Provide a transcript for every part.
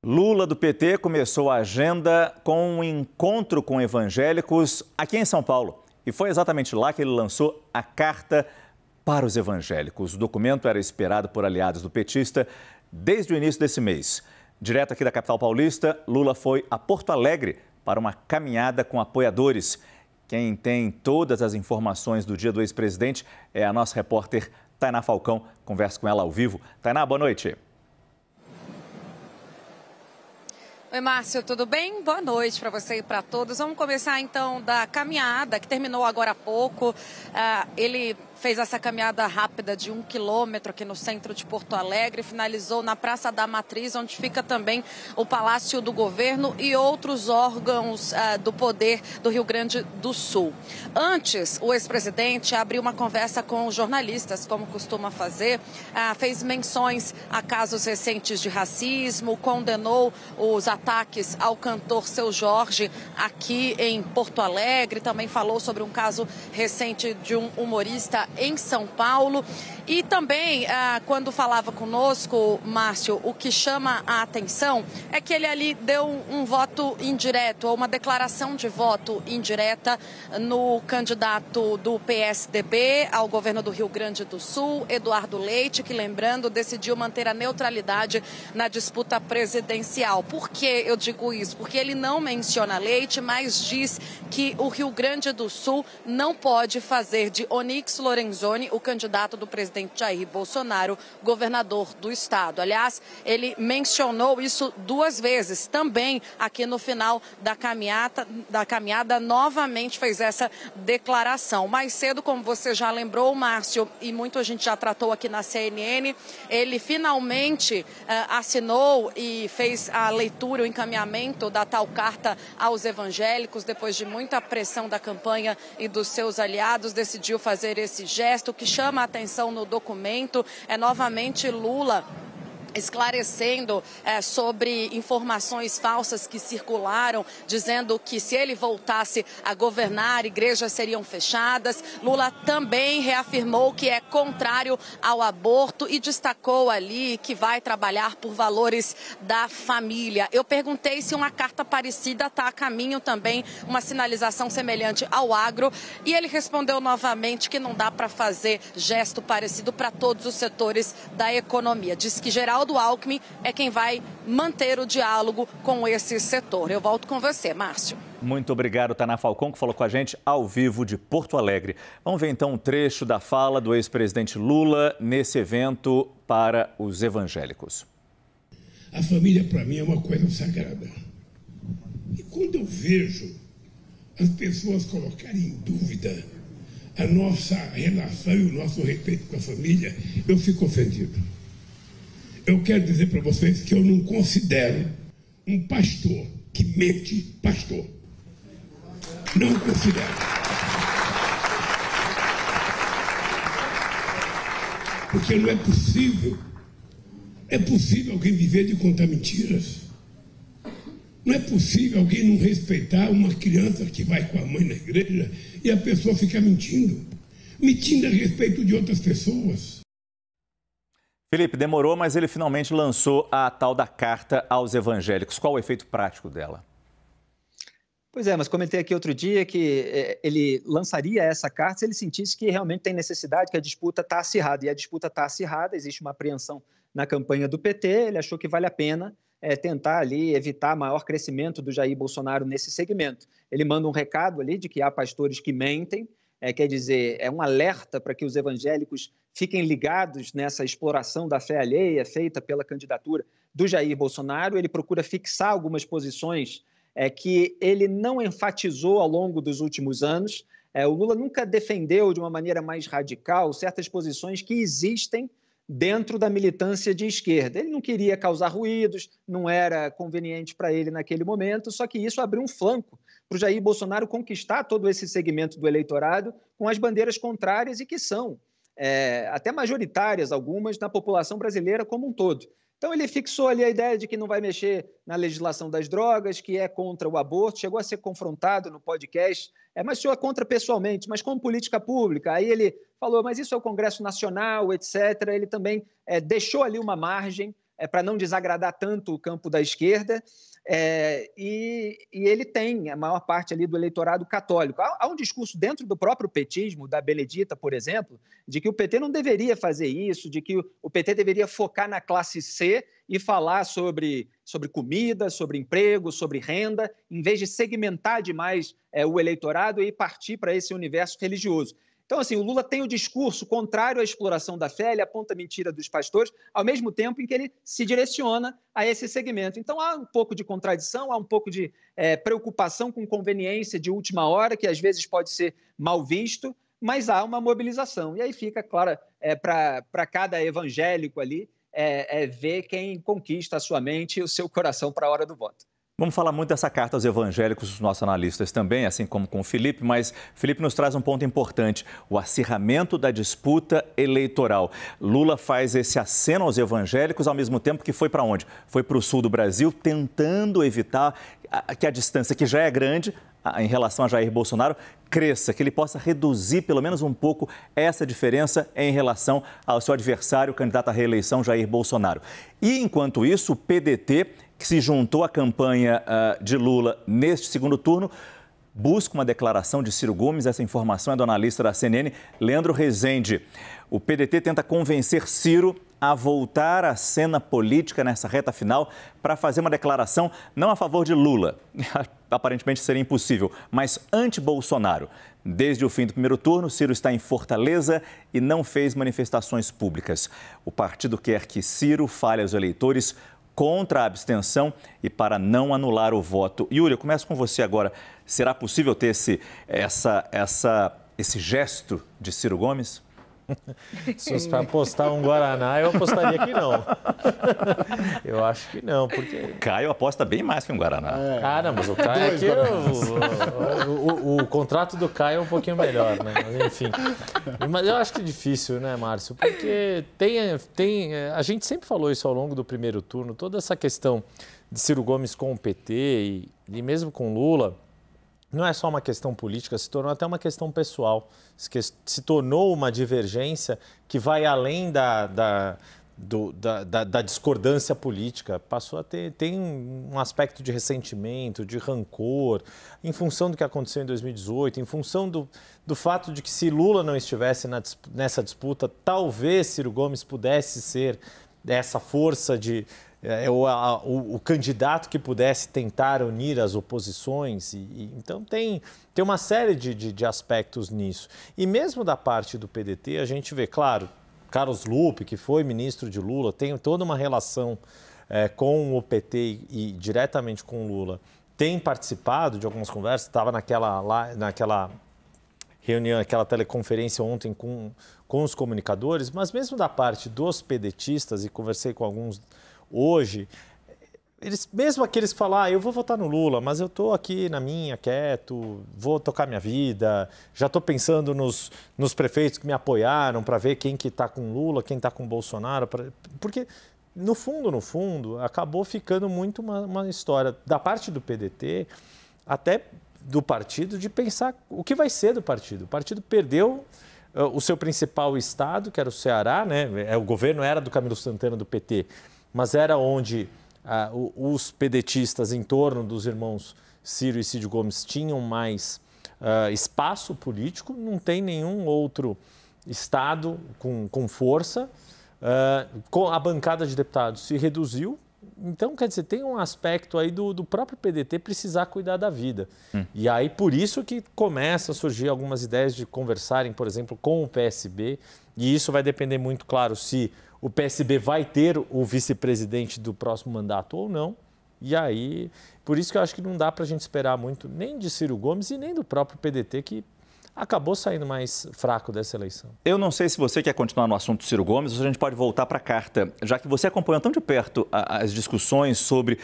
Lula, do PT, começou a agenda com um encontro com evangélicos aqui em São Paulo. E foi exatamente lá que ele lançou a Carta para os Evangélicos. O documento era esperado por aliados do petista desde o início desse mês. Direto aqui da capital paulista, Lula foi a Porto Alegre para uma caminhada com apoiadores. Quem tem todas as informações do dia do ex-presidente é a nossa repórter Tainá Falcão. Converso com ela ao vivo. Tainá, boa noite. Oi, Márcio, tudo bem? Boa noite para você e para todos. Vamos começar, então, da caminhada, que terminou agora há pouco. Ele fez essa caminhada rápida de 1 quilômetro aqui no centro de Porto Alegre, finalizou na Praça da Matriz, onde fica também o Palácio do Governo e outros órgãos do poder do Rio Grande do Sul. Antes, o ex-presidente abriu uma conversa com os jornalistas, como costuma fazer, fez menções a casos recentes de racismo, condenou os ataques ao cantor Seu Jorge aqui em Porto Alegre, também falou sobre um caso recente de um humorista em São Paulo. E também, quando falava conosco, Márcio, o que chama a atenção é que ele ali deu um voto indireto, ou uma declaração de voto indireta no candidato do PSDB ao governo do Rio Grande do Sul, Eduardo Leite, que, lembrando, decidiu manter a neutralidade na disputa presidencial. Por que eu digo isso? Porque ele não menciona Leite, mas diz que o Rio Grande do Sul não pode fazer de Onyx Lorenzoni o candidato do presidente Jair Bolsonaro, governador do estado. Aliás, ele mencionou isso 2 vezes, também aqui no final da caminhada novamente fez essa declaração. Mais cedo, como você já lembrou, Márcio, e muito a gente já tratou aqui na CNN, ele finalmente assinou e fez a leitura, o encaminhamento da tal carta aos evangélicos, depois de muita pressão da campanha e dos seus aliados, decidiu fazer esse gesto. O que chama a atenção no documento é novamente Lula esclarecendo sobre informações falsas que circularam, dizendo que se ele voltasse a governar, igrejas seriam fechadas. Lula também reafirmou que é contrário ao aborto e destacou ali que vai trabalhar por valores da família. Eu perguntei se uma carta parecida está a caminho também, uma sinalização semelhante ao agro, e ele respondeu novamente que não dá para fazer gesto parecido para todos os setores da economia. Diz que Geraldo Alckmin é quem vai manter o diálogo com esse setor. Eu volto com você, Márcio. Muito obrigado, Tainá Falcão, que falou com a gente ao vivo de Porto Alegre. Vamos ver então um trecho da fala do ex-presidente Lula nesse evento para os evangélicos. A família, para mim, é uma coisa sagrada. E quando eu vejo as pessoas colocarem em dúvida a nossa relação e o nosso respeito com a família, eu fico ofendido. Eu quero dizer para vocês que eu não considero um pastor que mente pastor. Não considero. Porque não é possível. É possível alguém viver de contar mentiras? Não é possível alguém não respeitar uma criança que vai com a mãe na igreja e a pessoa ficar mentindo. Mentindo a respeito de outras pessoas. Felipe, demorou, mas ele finalmente lançou a tal da Carta aos Evangélicos. Qual o efeito prático dela? Pois é, mas comentei aqui outro dia que ele lançaria essa carta se ele sentisse que realmente tem necessidade, que a disputa está acirrada. E a disputa está acirrada, existe uma apreensão na campanha do PT, ele achou que vale a pena tentar ali evitar maior crescimento do Jair Bolsonaro nesse segmento. Ele manda um recado ali de que há pastores que mentem, quer dizer, é um alerta para que os evangélicos fiquem ligados nessa exploração da fé alheia feita pela candidatura do Jair Bolsonaro. Ele procura fixar algumas posições que ele não enfatizou ao longo dos últimos anos. O Lula nunca defendeu de uma maneira mais radical certas posições que existem dentro da militância de esquerda. Ele não queria causar ruídos, não era conveniente para ele naquele momento, só que isso abriu um flanco para o Jair Bolsonaro conquistar todo esse segmento do eleitorado com as bandeiras contrárias e que são até majoritárias, algumas, na população brasileira como um todo. Então, ele fixou ali a ideia de que não vai mexer na legislação das drogas, que é contra o aborto, chegou a ser confrontado no podcast, mas chegou contra pessoalmente, mas como política pública. Aí ele falou, mas isso é o Congresso Nacional, etc. Ele também deixou ali uma margem para não desagradar tanto o campo da esquerda, e ele tem a maior parte ali do eleitorado católico. Há um discurso dentro do próprio petismo, da Benedita, por exemplo, de que o PT não deveria fazer isso, de que o PT deveria focar na classe C e falar sobre comida, sobre emprego, sobre renda, em vez de segmentar demais o eleitorado e partir para esse universo religioso. Então, assim, o Lula tem o discurso contrário à exploração da fé, ele aponta a mentira dos pastores, ao mesmo tempo em que ele se direciona a esse segmento. Então, há um pouco de contradição, há um pouco de preocupação com conveniência de última hora, que às vezes pode ser mal visto, mas há uma mobilização. E aí fica, claro, para cada evangélico ali, ver quem conquista a sua mente e o seu coração para a hora do voto. Vamos falar muito dessa carta aos evangélicos, os nossos analistas também, assim como com o Felipe, mas Felipe nos traz um ponto importante, o acirramento da disputa eleitoral. Lula faz esse aceno aos evangélicos, ao mesmo tempo que foi para onde? Foi para o sul do Brasil, tentando evitar que a distância, que já é grande em relação a Jair Bolsonaro, cresça, que ele possa reduzir pelo menos um pouco essa diferença em relação ao seu adversário, o candidato à reeleição, Jair Bolsonaro. E, enquanto isso, o PDT, que se juntou à campanha de Lula neste segundo turno, busca uma declaração de Ciro Gomes. Essa informação é do analista da CNN, Leandro Rezende. O PDT tenta convencer Ciro a voltar à cena política nessa reta final para fazer uma declaração não a favor de Lula, aparentemente seria impossível, mas anti-Bolsonaro. Desde o fim do primeiro turno, Ciro está em Fortaleza e não fez manifestações públicas. O partido quer que Ciro fale aos eleitores contra a abstenção e para não anular o voto. Yuri, eu começo com você agora. Será possível ter esse gesto de Ciro Gomes? Se fosse para apostar um Guaraná, eu apostaria que não. Eu acho que não, porque... Caio aposta bem mais que um Guaraná. Cara, mas o Caio aqui... O contrato do Caio é um pouquinho melhor, né? Mas enfim. Mas eu acho que é difícil, né, Márcio? Porque a gente sempre falou isso ao longo do primeiro turno, toda essa questão de Ciro Gomes com o PT e mesmo com Lula... Não é só uma questão política, se tornou até uma questão pessoal. Se tornou uma divergência que vai além da discordância política. Passou a tem um aspecto de ressentimento, de rancor, em função do que aconteceu em 2018, em função do fato de que se Lula não estivesse nessa disputa, talvez Ciro Gomes pudesse ser essa força o candidato que pudesse tentar unir as oposições. Então tem uma série de aspectos nisso. E mesmo da parte do PDT, a gente vê, claro, Carlos Lupe, que foi ministro de Lula, tem toda uma relação com o PT e diretamente com o Lula, tem participado de algumas conversas, estava naquela reunião, aquela teleconferência ontem com os comunicadores, mas mesmo da parte dos pedetistas, e conversei com alguns hoje, mesmo aqueles que falam, eu vou votar no Lula, mas eu estou aqui na minha, quieto, vou tocar minha vida, já estou pensando nos prefeitos que me apoiaram para ver quem que está com Lula, quem está com Bolsonaro, porque no fundo, acabou ficando muito uma história da parte do PDT, até do partido, de pensar o que vai ser do partido. O partido perdeu o seu principal estado, que era o Ceará, né? O governo era do Camilo Santana, do PT, mas era onde os pedetistas em torno dos irmãos Ciro e Cid Gomes tinham mais espaço político. Não tem nenhum outro estado com força. A bancada de deputados se reduziu. Então, quer dizer, tem um aspecto aí do próprio PDT precisar cuidar da vida. E aí, por isso que começa a surgir algumas ideias de conversarem, por exemplo, com o PSB. E isso vai depender muito, claro, se o PSB vai ter o vice-presidente do próximo mandato ou não. E aí, por isso que eu acho que não dá para a gente esperar muito nem de Ciro Gomes e nem do próprio PDT, que acabou saindo mais fraco dessa eleição. Eu não sei se você quer continuar no assunto Ciro Gomes ou se a gente pode voltar para a carta, já que você acompanhou tão de perto as discussões sobre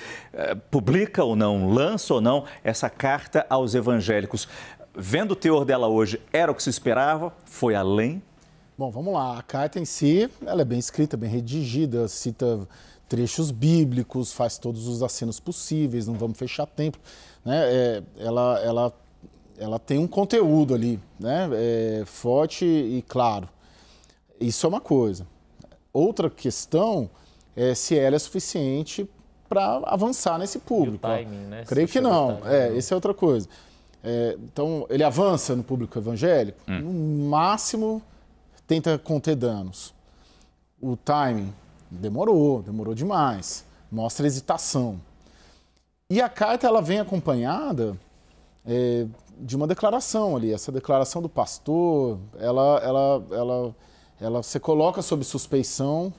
publica ou não, lança ou não essa carta aos evangélicos. Vendo o teor dela hoje, era o que se esperava? Foi além? Bom, vamos lá. A carta em si, ela é bem escrita, bem redigida, cita trechos bíblicos, faz todos os acenos possíveis, não vamos fechar templo, né? Ela tem um conteúdo ali, né? Forte e claro. Isso é uma coisa. Outra questão se ela é suficiente para avançar nesse público. E o timing, né? Creio que não. Essa é outra coisa. Então, ele avança no público evangélico, no máximo tenta conter danos. O timing demorou demais, mostra hesitação. E a carta ela vem acompanhada de uma declaração ali. Essa declaração do pastor, ela se coloca sob suspeição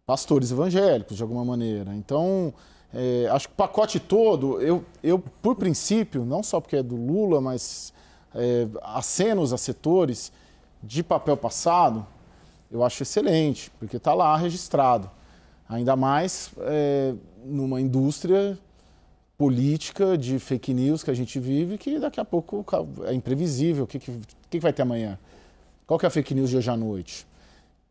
pastores evangélicos, de alguma maneira. Então, acho que o pacote todo, eu, por princípio, não só porque é do Lula, mas acenos a setores de papel passado, eu acho excelente, porque está lá registrado. Ainda mais numa indústria política de fake news que a gente vive, que daqui a pouco é imprevisível. O que vai ter amanhã? Qual que é a fake news de hoje à noite?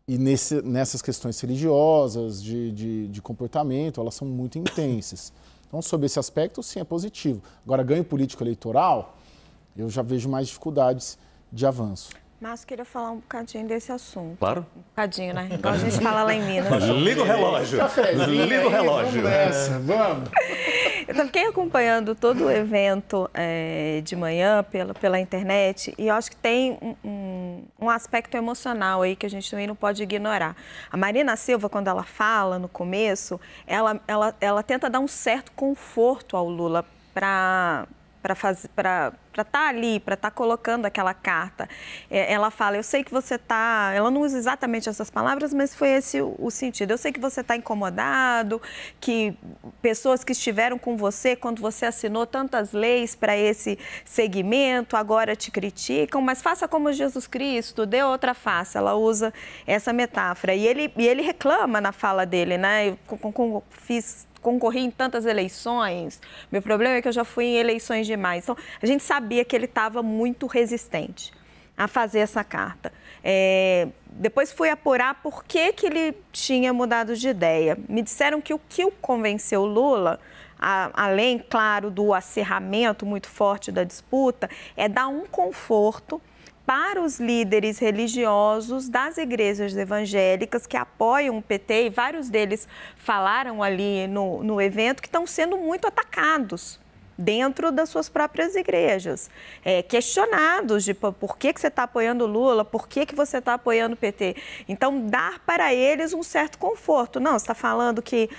E nessas questões religiosas, de comportamento, elas são muito intensas. Então, sob esse aspecto, sim, é positivo. Agora, ganho político eleitoral, eu já vejo mais dificuldades de avanço. Márcio, queria falar um bocadinho desse assunto. Claro. Um bocadinho, né? Igual a gente fala lá em Minas. Liga o relógio. Liga o relógio. Vamos nessa, vamos. Eu fiquei acompanhando todo o evento de manhã pela internet e eu acho que tem um aspecto emocional aí que a gente também não pode ignorar. A Marina Silva, quando ela fala no começo, ela tenta dar um certo conforto ao Lula para estar ali, para estar colocando aquela carta. Ela fala, eu sei que você está... Ela não usa exatamente essas palavras, mas foi esse o sentido. Eu sei que você está incomodado, que pessoas que estiveram com você quando você assinou tantas leis para esse segmento agora te criticam, mas faça como Jesus Cristo, dê outra face. Ela usa essa metáfora. E ele reclama na fala dele, né? Eu concorri em tantas eleições, meu problema é que eu já fui em eleições demais. Então, a gente sabia que ele estava muito resistente a fazer essa carta. Depois fui apurar por que ele tinha mudado de ideia. Me disseram que o que o convenceu Lula, além, claro, do acirramento muito forte da disputa, é dar um conforto para os líderes religiosos das igrejas evangélicas que apoiam o PT, e vários deles falaram ali no evento, que estão sendo muito atacados dentro das suas próprias igrejas, questionados de por que você está apoiando o Lula, por que você está apoiando o PT. Então, dar para eles um certo conforto. Não, você está falando que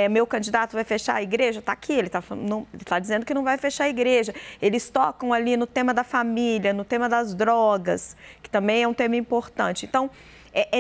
meu candidato vai fechar a igreja? Está aqui, ele está dizendo que não vai fechar a igreja. Eles tocam ali no tema da família, no tema das drogas, que também é um tema importante. Então,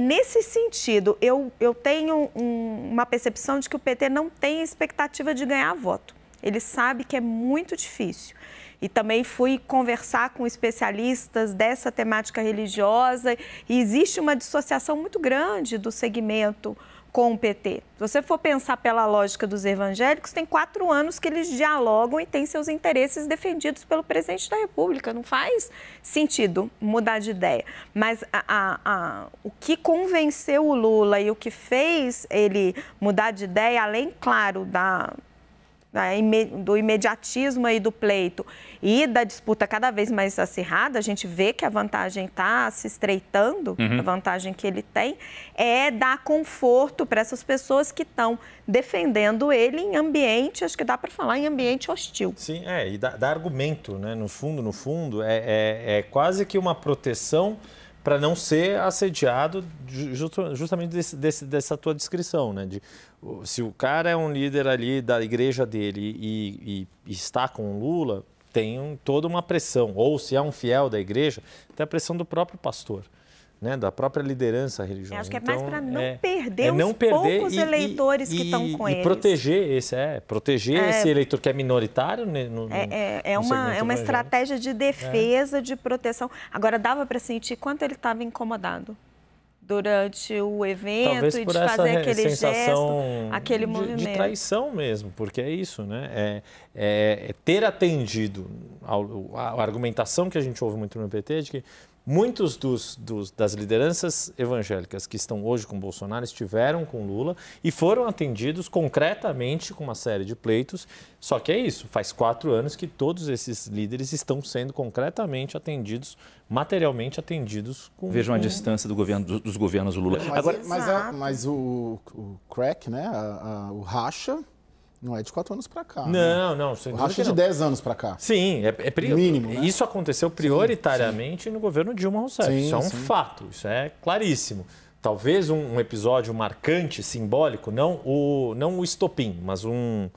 nesse sentido, eu tenho uma percepção de que o PT não tem expectativa de ganhar voto. Ele sabe que é muito difícil. E também fui conversar com especialistas dessa temática religiosa e existe uma dissociação muito grande do segmento com o PT. Se você for pensar pela lógica dos evangélicos, tem 4 anos que eles dialogam e têm seus interesses defendidos pelo presidente da República. Não faz sentido mudar de ideia. Mas o que convenceu o Lula e o que fez ele mudar de ideia, além, claro, do imediatismo aí do pleito e da disputa cada vez mais acirrada, a gente vê que a vantagem está se estreitando, a vantagem que ele tem, é dar conforto para essas pessoas que estão defendendo ele em ambiente, acho que dá para falar em ambiente hostil. Sim, e dá argumento, né? No fundo, é quase que uma proteção para não ser assediado justamente dessa tua descrição, né? Se o cara é um líder ali da igreja dele e está com o Lula, tem toda uma pressão. Ou se é um fiel da igreja, tem a pressão do próprio pastor, né? Da própria liderança religiosa. Acho que é mais para não perder os poucos eleitores que estão com eles. E proteger esse eleitor que é minoritário. É uma estratégia de defesa, de proteção. Agora, dava para sentir quanto ele estava incomodado durante o evento. Talvez e por de essa fazer aquele sensação gesto, aquele movimento. De traição mesmo, porque é isso, né? Ter atendido a argumentação que a gente ouve muito no PT de que Muitos das lideranças evangélicas que estão hoje com Bolsonaro estiveram com Lula e foram atendidos concretamente com uma série de pleitos. Só que é isso, faz 4 anos que todos esses líderes estão sendo concretamente atendidos, materialmente atendidos. Vejam a distância dos governos Lula. Mas o crack, né, o racha... Não é de 4 anos para cá. Não. O racha é de 10 anos para cá. Sim, mínimo, né? Isso aconteceu prioritariamente no governo Dilma Rousseff. Isso é um fato, isso é claríssimo. Talvez um episódio marcante, simbólico, não o estopim, mas um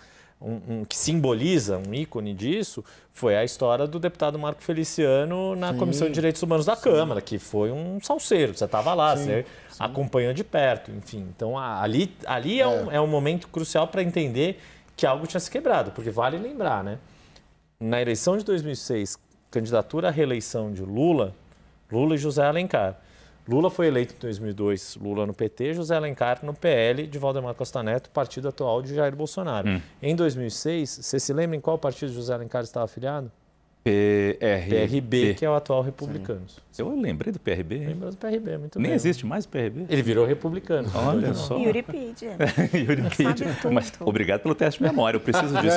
que simboliza, um ícone disso, foi a história do deputado Marco Feliciano na Comissão de Direitos Humanos da Câmara, que foi um salseiro, você estava lá, você acompanhou de perto, enfim. Então, ali é um momento crucial para entender que algo tinha se quebrado, porque vale lembrar, né? Na eleição de 2006, candidatura à reeleição de Lula e José Alencar. Lula foi eleito em 2002, Lula no PT, José Alencar no PL de Valdemar Costa Neto, partido atual de Jair Bolsonaro. Em 2006, você se lembra em qual partido José Alencar estava afiliado? PRB, que é o atual Republicanos. Eu lembrei do PRB. Lembra do PRB, muito bem. Nem existe mais o PRB. Ele virou republicano. Olha só. Euripides. Euripides. Mas obrigado pelo teste de memória, eu preciso disso.